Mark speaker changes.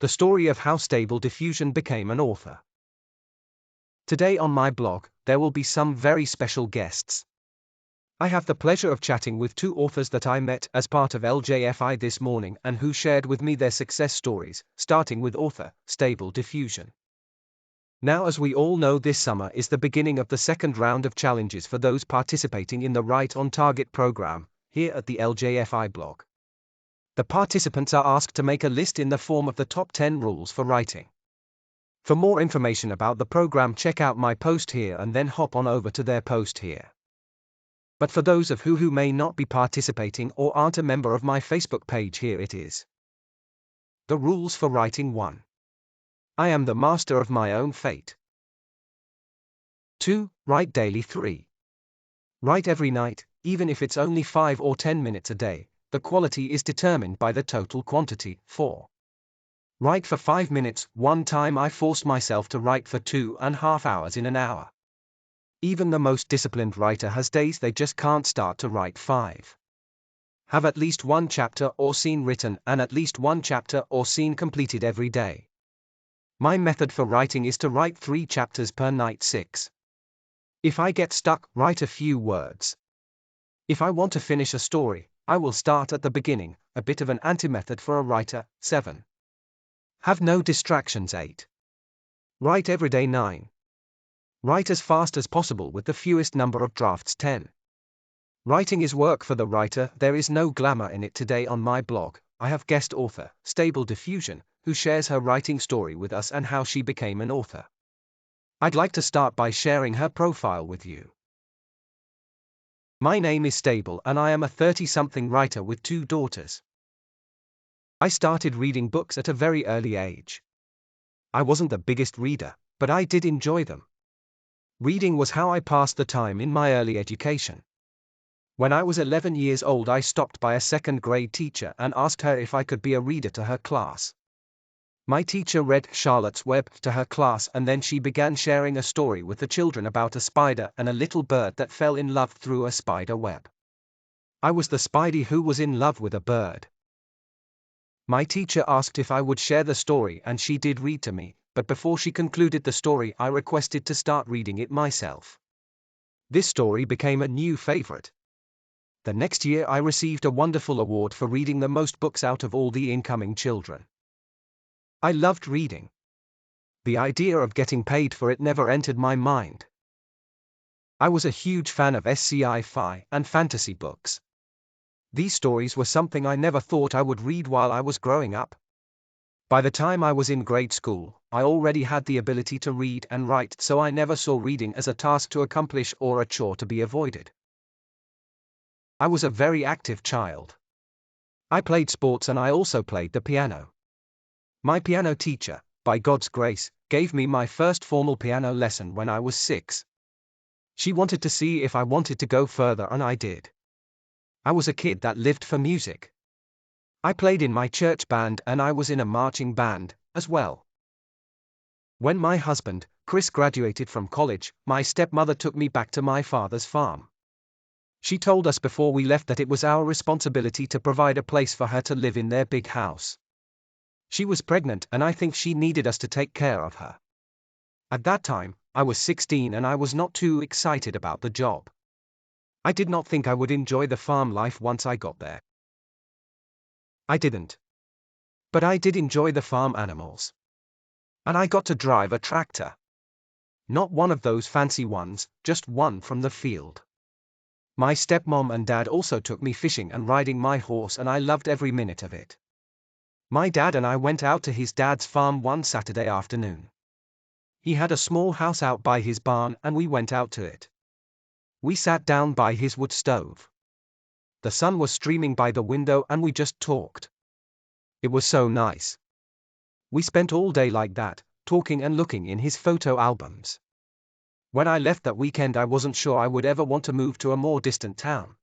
Speaker 1: The story of how Stable Diffusion became an author. Today on my blog, there will be some very special guests. I have the pleasure of chatting with two authors that I met as part of LJFI this morning and who shared with me their success stories, starting with author Stable Diffusion. Now, as we all know, this summer is the beginning of the second round of challenges for those participating in the Write on Target program, here at the LJFI blog. The participants are asked to make a list in the form of the top 10 rules for writing. For more information about the program, check out my post here and then hop on over to their post here. But for those of you who may not be participating or aren't a member of my Facebook page, here it is. The rules for writing: 1. I am the master of my own fate. 2. Write daily. 3. Write every night, even if it's only 5 or 10 minutes a day. The quality is determined by the total quantity. 4. Write for 5 minutes. One time I forced myself to write for 2.5 hours in an hour. Even the most disciplined writer has days they just can't start to write. 5. Have at least one chapter or scene written and at least one chapter or scene completed every day. My method for writing is to write 3 chapters per night. 6. If I get stuck, write a few words. If I want to finish a story, I will start at the beginning, a bit of an anti-method for a writer. 7. Have no distractions. 8. Write every day. 9. Write as fast as possible with the fewest number of drafts. 10. Writing is work for the writer, there is no glamour in it. Today on my blog, I have guest author, Stable Diffusion, who shares her writing story with us and how she became an author. I'd like to start by sharing her profile with you. My name is Stable and I am a 30-something writer with 2 daughters. I started reading books at a very early age. I wasn't the biggest reader, but I did enjoy them. Reading was how I passed the time in my early education. When I was 11 years old, I stopped by a second-grade teacher and asked her if I could be a reader to her class. My teacher read Charlotte's Web to her class and then she began sharing a story with the children about a spider and a little bird that fell in love through a spider web. I was the Spidey who was in love with a bird. My teacher asked if I would share the story and she did read to me, but before she concluded the story I requested to start reading it myself. This story became a new favorite. The next year I received a wonderful award for reading the most books out of all the incoming children. I loved reading. The idea of getting paid for it never entered my mind. I was a huge fan of sci-fi and fantasy books. These stories were something I never thought I would read while I was growing up. By the time I was in grade school, I already had the ability to read and write, so I never saw reading as a task to accomplish or a chore to be avoided. I was a very active child. I played sports and I also played the piano. My piano teacher, by God's grace, gave me my first formal piano lesson when I was 6. She wanted to see if I wanted to go further and I did. I was a kid that lived for music. I played in my church band and I was in a marching band, as well. When my husband, Chris, graduated from college, my stepmother took me back to my father's farm. She told us before we left that it was our responsibility to provide a place for her to live in their big house. She was pregnant and I think she needed us to take care of her. At that time, I was 16 and I was not too excited about the job. I did not think I would enjoy the farm life once I got there. I didn't. But I did enjoy the farm animals. And I got to drive a tractor. Not one of those fancy ones, just one from the field. My stepmom and dad also took me fishing and riding my horse and I loved every minute of it. My dad and I went out to his dad's farm one Saturday afternoon. He had a small house out by his barn and we went out to it. We sat down by his wood stove. The sun was streaming by the window and we just talked. It was so nice. We spent all day like that, talking and looking in his photo albums. When I left that weekend I wasn't sure I would ever want to move to a more distant town.